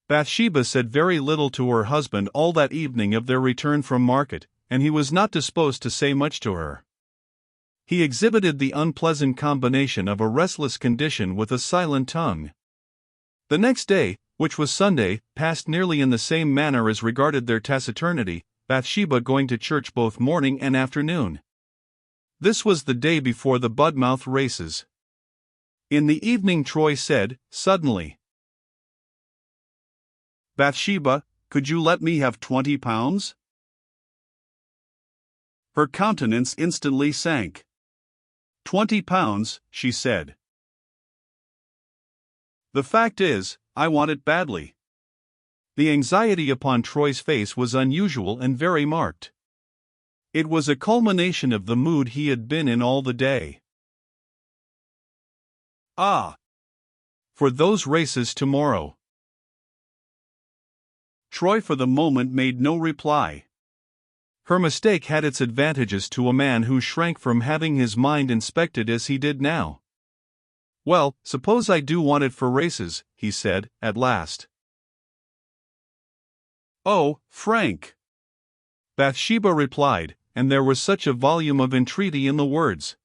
Bathsheba said very little to her husband all that evening of their return from market, and he was not disposed to say much to her. He exhibited the unpleasant combination of a restless condition with a silent tongue. The next day, which was Sunday, passed nearly in the same manner as regarded their taciturnity, Bathsheba going to church both morning and afternoon. This was the day before the Budmouth races. In the evening Troy said, suddenly, "Bathsheba, could you let me have £20? Her countenance instantly sank. £20, she said. The fact is, I want it badly. The anxiety upon Troy's face was unusual and very marked. It was a culmination of the mood he had been in all the day. Ah! For those races tomorrow. Troy for the moment made no reply. Her mistake had its advantages to a man who shrank from having his mind inspected as he did now. Well, suppose I do want it for races, he said, at last. Oh, Frank! Bathsheba replied, and there was such a volume of entreaty in the words.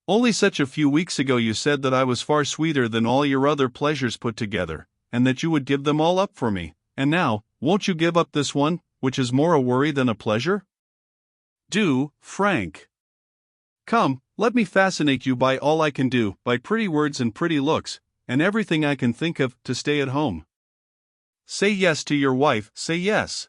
Only such a few weeks ago you said that I was far sweeter than all your other pleasures put together, and that you would give them all up for me, and now, won't you give up this one, which is more a worry than a pleasure? Do, Frank. Come, let me fascinate you by all I can do, by pretty words and pretty looks, and everything I can think of, to stay at home. Say yes to your wife, say yes.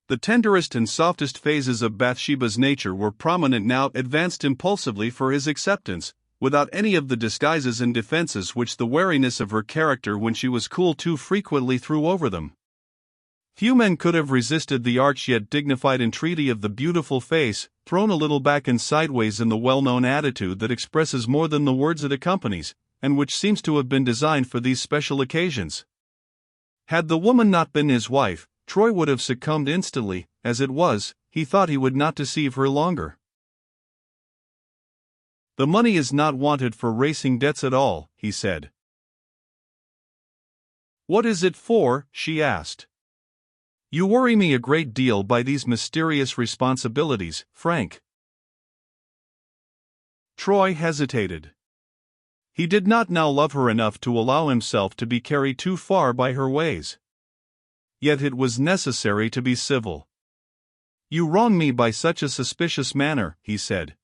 The tenderest and softest phases of Bathsheba's nature were prominent now, advanced impulsively for his acceptance, without any of the disguises and defenses which the wariness of her character when she was cool too frequently threw over them. Few men could have resisted the arch yet dignified entreaty of the beautiful face, thrown a little back and sideways in the well-known attitude that expresses more than the words it accompanies, and which seems to have been designed for these special occasions. Had the woman not been his wife, Troy would have succumbed instantly. As it was, he thought he would not deceive her longer. The money is not wanted for racing debts at all, he said. What is it for? She asked. You worry me a great deal by these mysterious responsibilities, Frank. Troy hesitated. He did not now love her enough to allow himself to be carried too far by her ways. Yet it was necessary to be civil. You wrong me by such a suspicious manner, he said.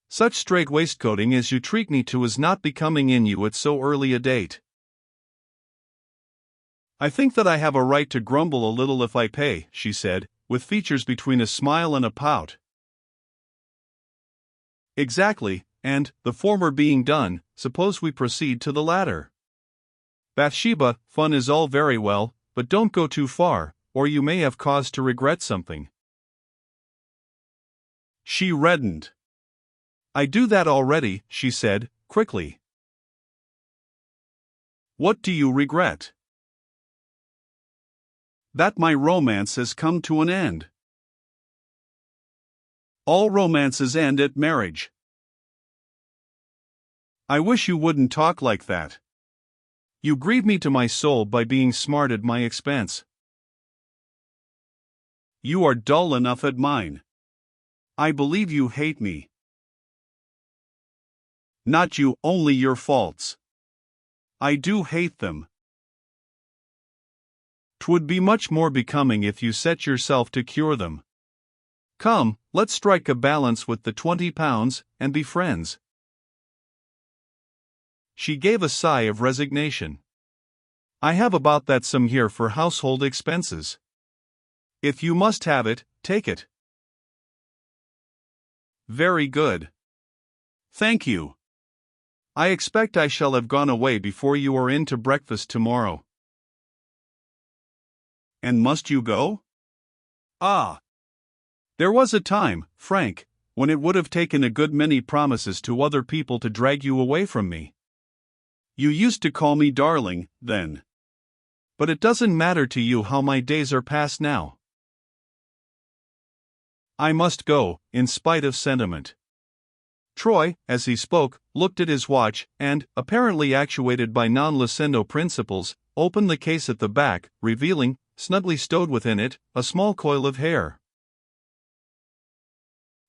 Such strait waistcoating as you treat me to is not becoming in you at so early a date. I think that I have a right to grumble a little if I pay, she said, with features between a smile and a pout. Exactly, and, the former being done, suppose we proceed to the latter. Bathsheba, fun is all very well, but don't go too far, or you may have cause to regret something. She reddened. I do that already, she said, quickly. What do you regret? That my romance has come to an end. All romances end at marriage. I wish you wouldn't talk like that. You grieve me to my soul by being smart at my expense. You are dull enough at mine. I believe you hate me. Not you, only your faults. I do hate them. 'Twould be much more becoming if you set yourself to cure them. Come, let's strike a balance with the £20, and be friends. She gave a sigh of resignation. I have about that sum here for household expenses. If you must have it, take it. Very good. Thank you. I expect I shall have gone away before you are in to breakfast tomorrow. And must you go? Ah! There was a time, Frank, when it would have taken a good many promises to other people to drag you away from me. You used to call me darling, then. But it doesn't matter to you how my days are passed now. I must go, in spite of sentiment. Troy, as he spoke, looked at his watch and, apparently actuated by non-Lucendo principles, opened the case at the back, revealing, snugly stowed within it, a small coil of hair.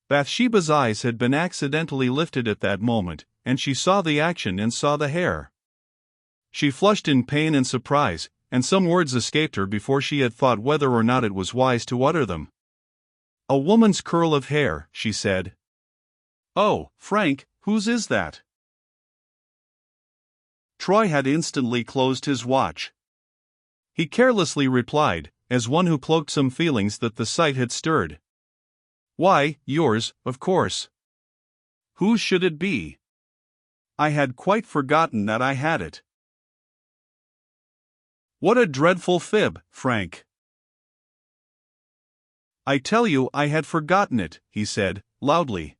Bathsheba's eyes had been accidentally lifted at that moment, and she saw the action and saw the hair. She flushed in pain and surprise, and some words escaped her before she had thought whether or not it was wise to utter them. "A woman's curl of hair," she said. "Oh, Frank, whose is that?" Troy had instantly closed his watch. He carelessly replied, as one who cloaked some feelings that the sight had stirred. "Why, yours, of course. Whose should it be? I had quite forgotten that I had it." "What a dreadful fib, Frank." "I tell you I had forgotten it," he said, loudly.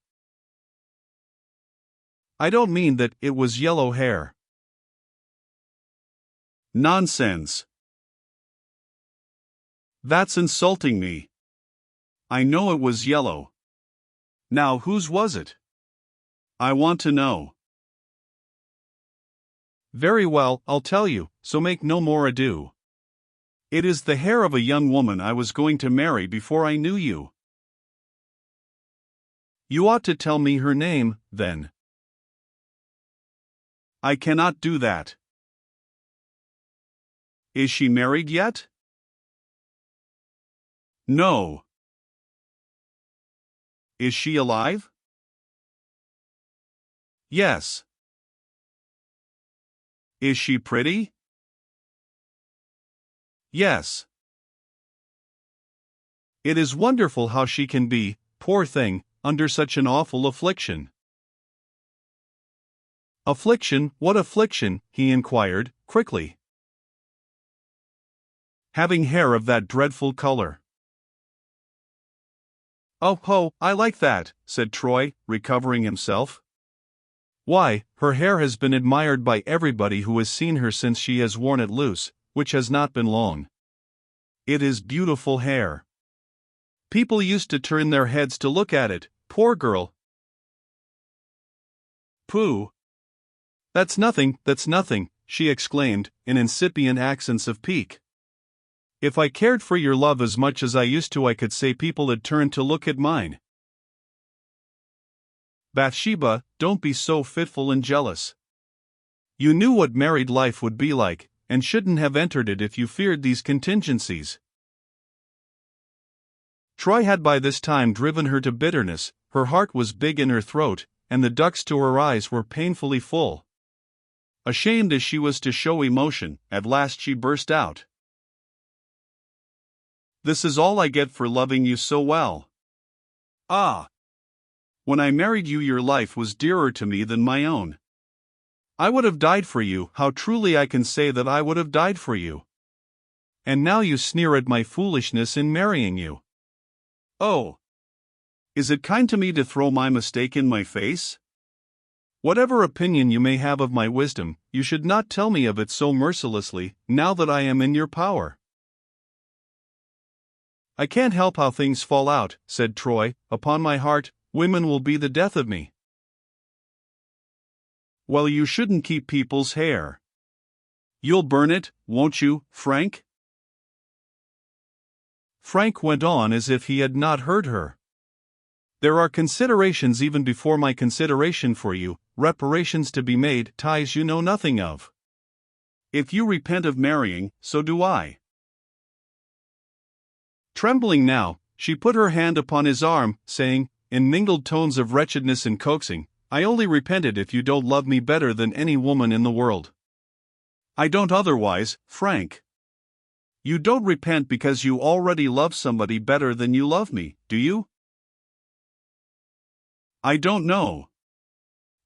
"I don't mean that it was yellow hair." "Nonsense. That's insulting me. I know it was yellow. Now whose was it? I want to know." "Very well, I'll tell you, so make no more ado. It is the hair of a young woman I was going to marry before I knew you." "You ought to tell me her name, then." "I cannot do that." "Is she married yet?" "No." "Is she alive?" "Yes." "Is she pretty?" "Yes." "It is wonderful how she can be, poor thing, under such an awful affliction." "Affliction? What affliction?" he inquired, quickly. "Having hair of that dreadful color." "Oh ho, I like that," said Troy, recovering himself. "Why, her hair has been admired by everybody who has seen her since she has worn it loose, which has not been long. It is beautiful hair. People used to turn their heads to look at it, poor girl." "Pooh! That's nothing, she exclaimed, in incipient accents of pique. "If I cared for your love as much as I used to, I could say people had turned to look at mine." "Bathsheba, don't be so fitful and jealous. You knew what married life would be like, and shouldn't have entered it if you feared these contingencies." Troy had by this time driven her to bitterness. Her heart was big in her throat, and the ducts to her eyes were painfully full. Ashamed as she was to show emotion, at last she burst out. "This is all I get for loving you so well. Ah! When I married you, your life was dearer to me than my own. I would have died for you, how truly I can say that I would have died for you. And now you sneer at my foolishness in marrying you. Oh! Is it kind to me to throw my mistake in my face? Whatever opinion you may have of my wisdom, you should not tell me of it so mercilessly, now that I am in your power." "I can't help how things fall out," said Troy. "Upon my heart, women will be the death of me." "Well, you shouldn't keep people's hair. You'll burn it, won't you, Frank?" Frank went on as if he had not heard her. "There are considerations even before my consideration for you, reparations to be made, ties you know nothing of. If you repent of marrying, so do I." Trembling now, she put her hand upon his arm, saying, in mingled tones of wretchedness and coaxing, "I only repented if you don't love me better than any woman in the world." "I don't otherwise, Frank." "You don't repent because you already love somebody better than you love me, do you?" "I don't know."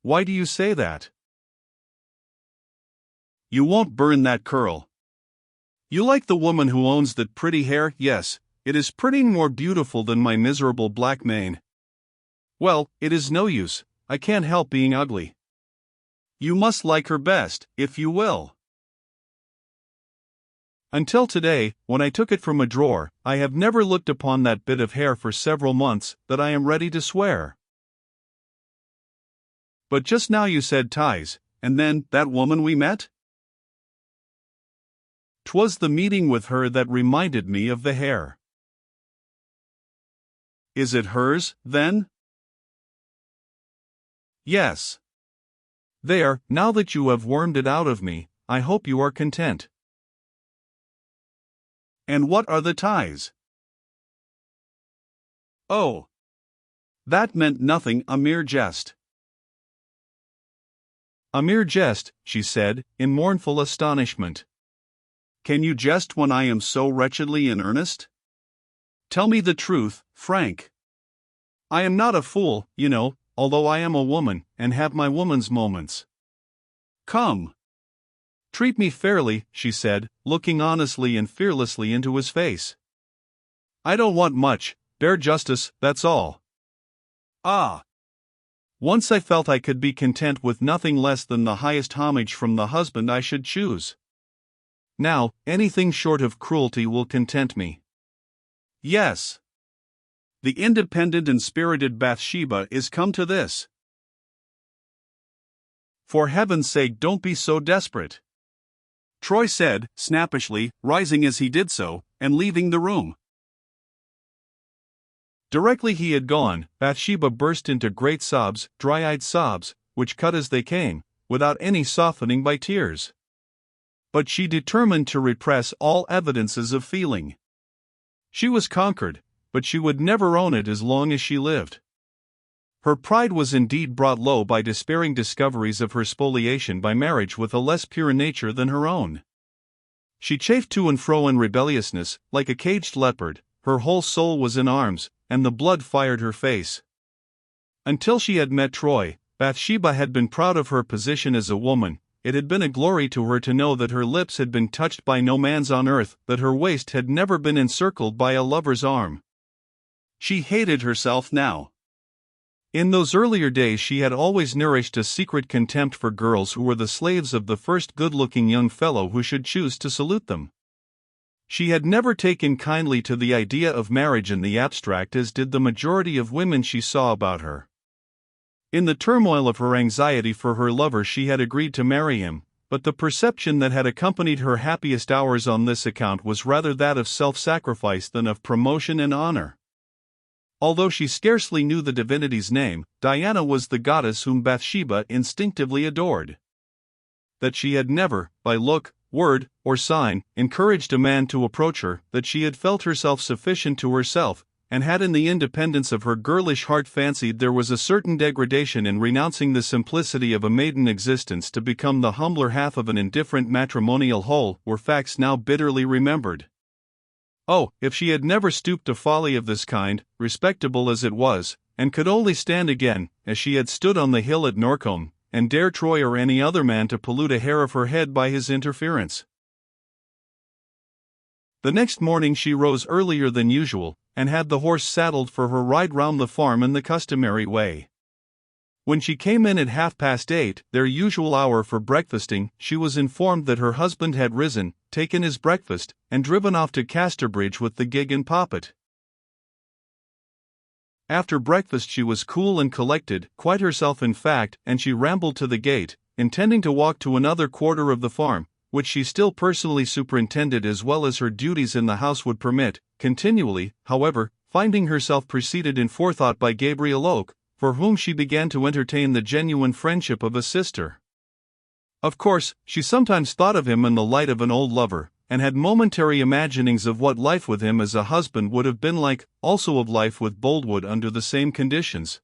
"Why do you say that?" "You won't burn that curl. You like the woman who owns that pretty hair, yes. It is pretty more beautiful than my miserable black mane. Well, it is no use, I can't help being ugly. You must like her best, if you will." Until today, when I took it from a drawer, I have never looked upon that bit of hair for several months, that I am ready to swear. But just now you said ties, and then, that woman we met? 'Twas the meeting with her that reminded me of the hair. Is it hers, then? Yes. There, now that you have wormed it out of me, I hope you are content. And what are the ties? Oh. That meant nothing, a mere jest. A mere jest, she said, in mournful astonishment. Can you jest when I am so wretchedly in earnest? Tell me the truth, Frank. I am not a fool, you know, although I am a woman, and have my woman's moments. Come. Treat me fairly, she said, looking honestly and fearlessly into his face. I don't want much, bare justice, that's all. Ah! Once I felt I could be content with nothing less than the highest homage from the husband I should choose. Now, anything short of cruelty will content me. Yes. The independent and spirited Bathsheba is come to this. For heaven's sake, don't be so desperate, Troy said, snappishly, rising as he did so, and leaving the room. Directly he had gone, Bathsheba burst into great sobs, dry-eyed sobs, which cut as they came, without any softening by tears. But she determined to repress all evidences of feeling. She was conquered, but she would never own it as long as she lived. Her pride was indeed brought low by despairing discoveries of her spoliation by marriage with a less pure nature than her own. She chafed to and fro in rebelliousness, like a caged leopard, her whole soul was in arms, and the blood fired her face. Until she had met Troy, Bathsheba had been proud of her position as a woman. It had been a glory to her to know that her lips had been touched by no man's on earth, that her waist had never been encircled by a lover's arm. She hated herself now. In those earlier days she had always nourished a secret contempt for girls who were the slaves of the first good-looking young fellow who should choose to salute them. She had never taken kindly to the idea of marriage in the abstract as did the majority of women she saw about her. In the turmoil of her anxiety for her lover she had agreed to marry him, but the perception that had accompanied her happiest hours on this account was rather that of self-sacrifice than of promotion and honor. Although she scarcely knew the divinity's name, Diana was the goddess whom Bathsheba instinctively adored. That she had never, by look, word, or sign, encouraged a man to approach her, that she had felt herself sufficient to herself, and had in the independence of her girlish heart fancied there was a certain degradation in renouncing the simplicity of a maiden existence to become the humbler half of an indifferent matrimonial whole, were facts now bitterly remembered. Oh, if she had never stooped to folly of this kind, respectable as it was, and could only stand again, as she had stood on the hill at Norcombe, and dare Troy or any other man to pollute a hair of her head by his interference. The next morning she rose earlier than usual, and had the horse saddled for her ride round the farm in the customary way. When she came in at 8:30, their usual hour for breakfasting, she was informed that her husband had risen, taken his breakfast, and driven off to Casterbridge with the gig and Poppet. After breakfast she was cool and collected, quite herself in fact, and she rambled to the gate, intending to walk to another quarter of the farm, which she still personally superintended as well as her duties in the house would permit, continually, however, finding herself preceded in forethought by Gabriel Oak, for whom she began to entertain the genuine friendship of a sister. Of course, she sometimes thought of him in the light of an old lover, and had momentary imaginings of what life with him as a husband would have been like, also of life with Boldwood under the same conditions.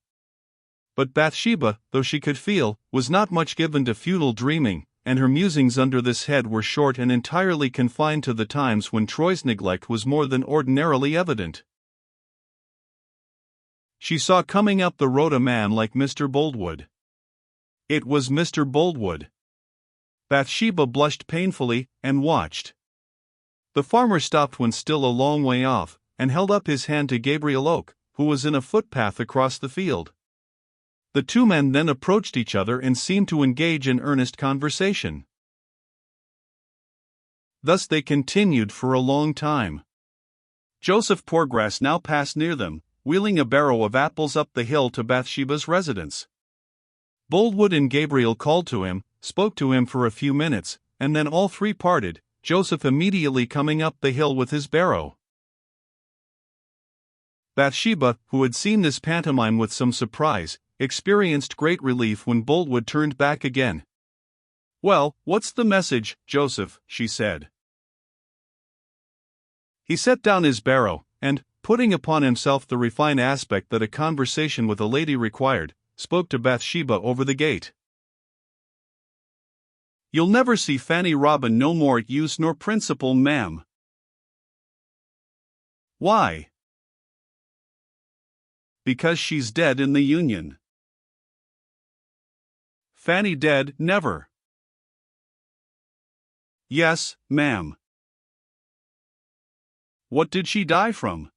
But Bathsheba, though she could feel, was not much given to futile dreaming, and her musings under this head were short and entirely confined to the times when Troy's neglect was more than ordinarily evident. She saw coming up the road a man like Mr. Boldwood. It was Mr. Boldwood. Bathsheba blushed painfully, and watched. The farmer stopped when still a long way off, and held up his hand to Gabriel Oak, who was in a footpath across the field. The two men then approached each other and seemed to engage in earnest conversation. Thus they continued for a long time. Joseph Poorgrass now passed near them, wheeling a barrow of apples up the hill to Bathsheba's residence. Boldwood and Gabriel called to him, spoke to him for a few minutes, and then all three parted, Joseph immediately coming up the hill with his barrow. Bathsheba, who had seen this pantomime with some surprise, experienced great relief when Boldwood turned back again. "Well, what's the message, Joseph?" she said. He set down his barrow, and, putting upon himself the refined aspect that a conversation with a lady required, spoke to Bathsheba over the gate. "You'll never see Fanny Robin no more at use nor principle, ma'am." "Why?" "Because she's dead in the Union." "Fanny dead, never." "Yes, ma'am." "What did she die from?"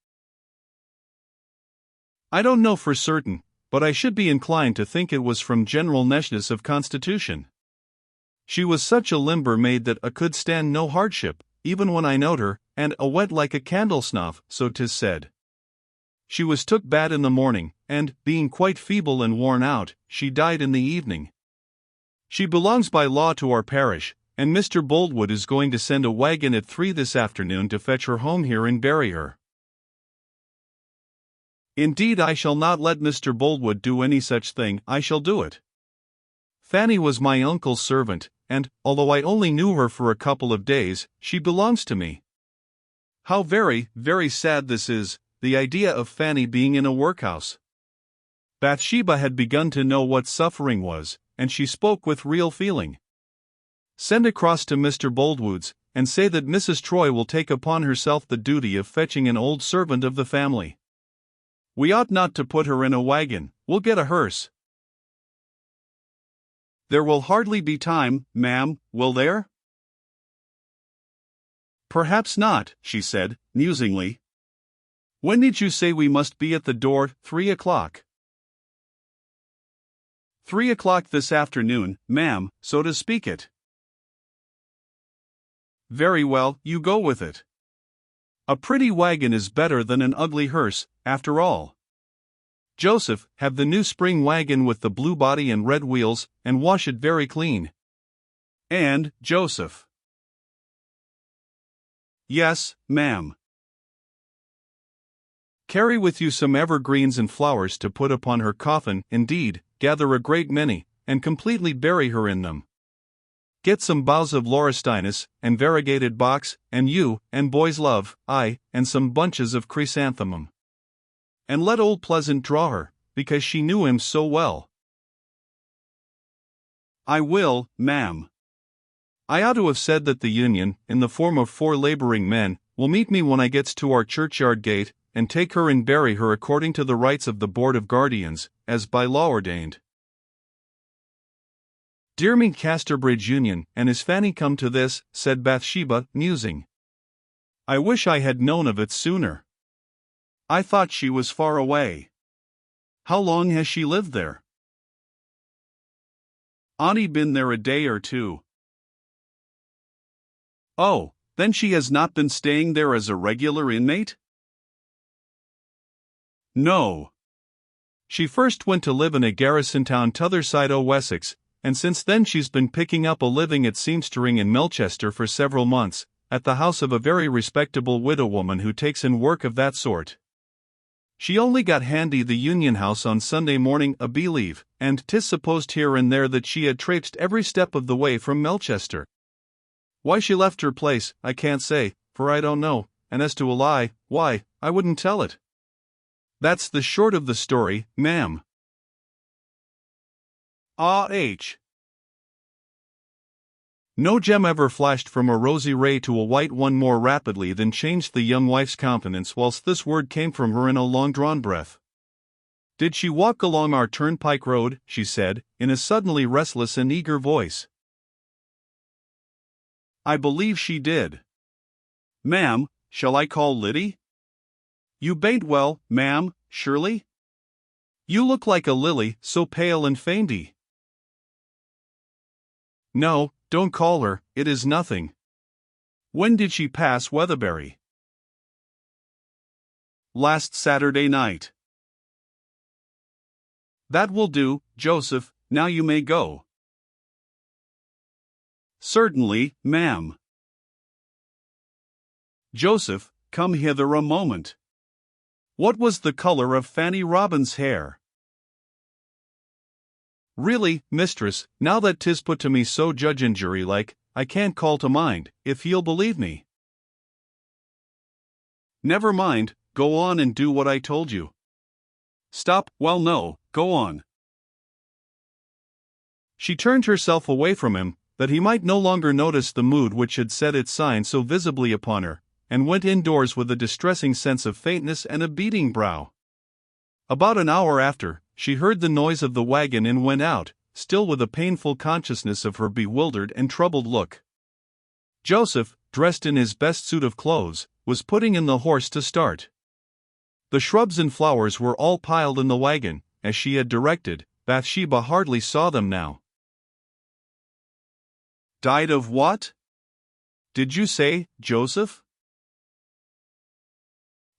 "I don't know for certain, but I should be inclined to think it was from general neshness of constitution. She was such a limber maid that I could stand no hardship, even when I knowed her, and a wet like a candle snuff, so 'tis said. She was took bad in the morning, and, being quite feeble and worn out, she died in the evening. She belongs by law to our parish, and Mr. Boldwood is going to send a wagon at 3 this afternoon to fetch her home here and bury her." "Indeed, I shall not let Mr. Boldwood do any such thing. I shall do it. Fanny was my uncle's servant, and, although I only knew her for a couple of days, she belongs to me. How very, very sad this is, the idea of Fanny being in a workhouse." Bathsheba had begun to know what suffering was, and she spoke with real feeling. "Send across to Mr. Boldwood's, and say that Mrs. Troy will take upon herself the duty of fetching an old servant of the family. We ought not to put her in a wagon, we'll get a hearse." "There will hardly be time, ma'am, will there?" "Perhaps not," she said, musingly. "When did you say we must be at the door? 3 o'clock. 3 o'clock this afternoon, ma'am, so to speak it." "Very well, you go with it. A pretty wagon is better than an ugly hearse, after all. Joseph, have the new spring wagon with the blue body and red wheels, and wash it very clean. And, Joseph." "Yes, ma'am." "Carry with you some evergreens and flowers to put upon her coffin, indeed, gather a great many, and completely bury her in them. Get some boughs of laurustinus, and variegated box, and you, and boys love, and some bunches of chrysanthemum. And let old Pleasant draw her, because she knew him so well." "I will, ma'am. I ought to have said that the Union, in the form of 4 laboring men, will meet me when I gets to our churchyard gate, and take her and bury her according to the rites of the Board of Guardians, as by law ordained." "Dear me, Casterbridge Union, and is Fanny come to this?" said Bathsheba, musing. "I wish I had known of it sooner. I thought she was far away. How long has she lived there?" "Auntie been there a day or 2. "Oh, then she has not been staying there as a regular inmate?" "No. She first went to live in a garrison town t'other side o' Wessex, and since then she's been picking up a living at seamstering in Melchester for several months, at the house of a very respectable widow woman who takes in work of that sort. She only got handy the Union House on Sunday morning a believe, and 'tis supposed here and there that she had traipsed every step of the way from Melchester. Why she left her place, I can't say, for I don't know, and as to a lie, why, I wouldn't tell it. That's the short of the story, ma'am." "Ah-h." No gem ever flashed from a rosy ray to a white one more rapidly than changed the young wife's countenance whilst this word came from her in a long-drawn breath. "Did she walk along our turnpike road?" she said, in a suddenly restless and eager voice. "I believe she did. Ma'am, shall I call Liddy? You bain't well, ma'am, surely? You look like a lily, so pale and fainty." "No, don't call her, it is nothing. When did she pass Weatherbury?" "Last Saturday night." "That will do, Joseph, now you may go." "Certainly, ma'am." "Joseph, come hither a moment. What was the color of Fanny Robin's hair?" "Really, mistress, now that 'tis put to me so judge and jury like, I can't call to mind, if you'll believe me." "Never mind, go on and do what I told you." "Stop, well no, go on." She turned herself away from him, that he might no longer notice the mood which had set its sign so visibly upon her, and went indoors with a distressing sense of faintness and a beating brow. About an hour after, she heard the noise of the wagon and went out, still with a painful consciousness of her bewildered and troubled look. Joseph, dressed in his best suit of clothes, was putting in the horse to start. The shrubs and flowers were all piled in the wagon, as she had directed. Bathsheba hardly saw them now. "Died of what? Did you say, Joseph?"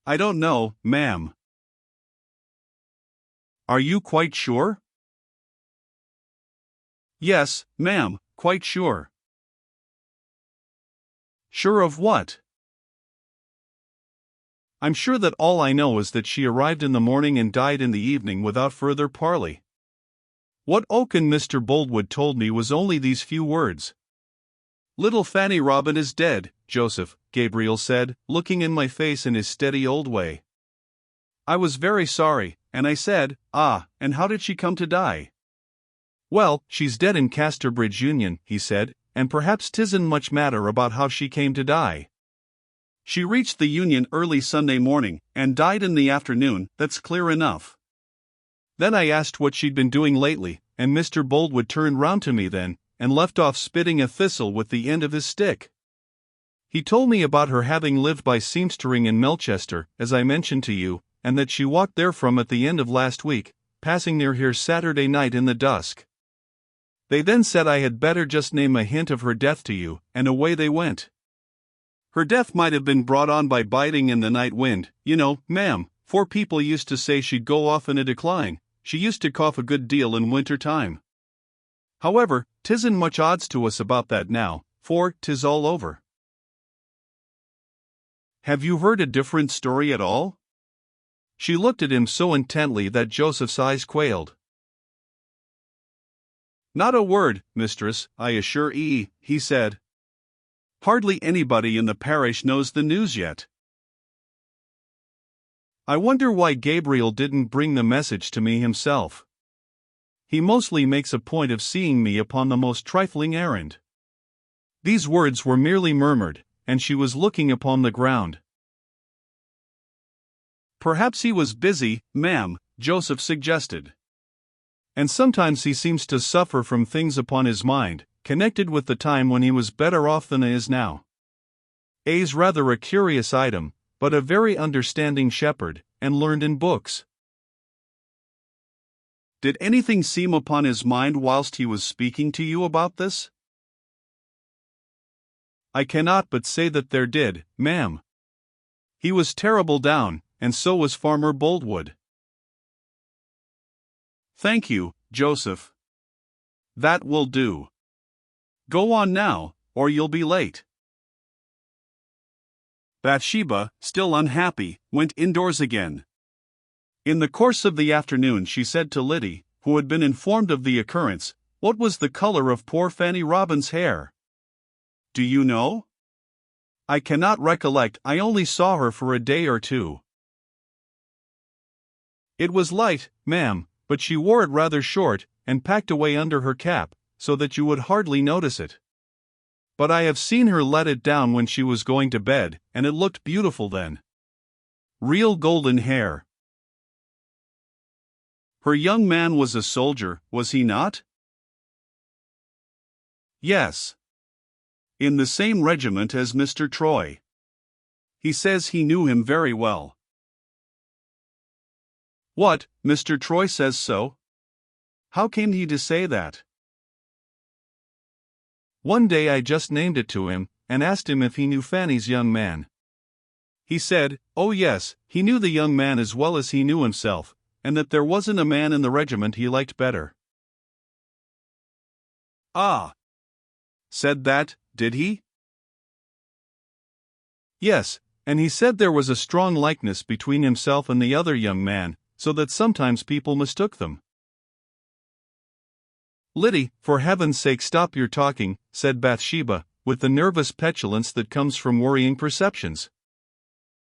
"I don't know, ma'am." "Are you quite sure?" "Yes, ma'am, quite sure." "Sure of what?" "I'm sure that all I know is that she arrived in the morning and died in the evening without further parley. What Oaken Mr. Boldwood told me was only these few words. 'Little Fanny Robin is dead, Joseph,' Gabriel said, looking in my face in his steady old way. I was very sorry, and I said, 'Ah, and how did she come to die?' 'Well, she's dead in Casterbridge Union,' he said, 'and perhaps 'tisn't much matter about how she came to die. She reached the Union early Sunday morning, and died in the afternoon, that's clear enough.' Then I asked what she'd been doing lately, and Mr. Boldwood turned round to me then, and left off spitting a thistle with the end of his stick. He told me about her having lived by seamstering in Melchester, as I mentioned to you, and that she walked therefrom at the end of last week, passing near here Saturday night in the dusk. They then said I had better just name a hint of her death to you, and away they went. Her death might have been brought on by biting in the night wind, you know, ma'am, for people used to say she'd go off in a decline. She used to cough a good deal in winter time. However, 'tisn't much odds to us about that now, for 'tis all over." "Have you heard a different story at all?" She looked at him so intently that Joseph's eyes quailed. "Not a word, mistress, I assure 'ee," he said. "Hardly anybody in the parish knows the news yet." I wonder why Gabriel didn't bring the message to me himself. He mostly makes a point of seeing me upon the most trifling errand. These words were merely murmured, and she was looking upon the ground. "Perhaps he was busy, ma'am," Joseph suggested. "And sometimes he seems to suffer from things upon his mind, connected with the time when he was better off than he is now. A's rather a curious item, but a very understanding shepherd, and learned in books." "Did anything seem upon his mind whilst he was speaking to you about this?" "I cannot but say that there did, ma'am. He was terrible down, and so was Farmer Boldwood." "Thank you, Joseph. That will do. Go on now, or you'll be late." Bathsheba, still unhappy, went indoors again. In the course of the afternoon she said to Liddy, who had been informed of the occurrence, "What was the color of poor Fanny Robin's hair?" "Do you know?" "I cannot recollect, I only saw her for a day or two." "It was light, ma'am, but she wore it rather short, and packed away under her cap, so that you would hardly notice it. But I have seen her let it down when she was going to bed, and it looked beautiful then. Real golden hair." "Her young man was a soldier, was he not?" "Yes. In the same regiment as Mr. Troy. He says he knew him very well." "What, Mr. Troy says so? How came he to say that?" "One day I just named it to him, and asked him if he knew Fanny's young man. He said, oh yes, he knew the young man as well as he knew himself, and that there wasn't a man in the regiment he liked better." Ah! Said that, did he? Yes, and he said there was a strong likeness between himself and the other young man, so that sometimes people mistook them. Liddy, for heaven's sake stop your talking, said Bathsheba, with the nervous petulance that comes from worrying perceptions.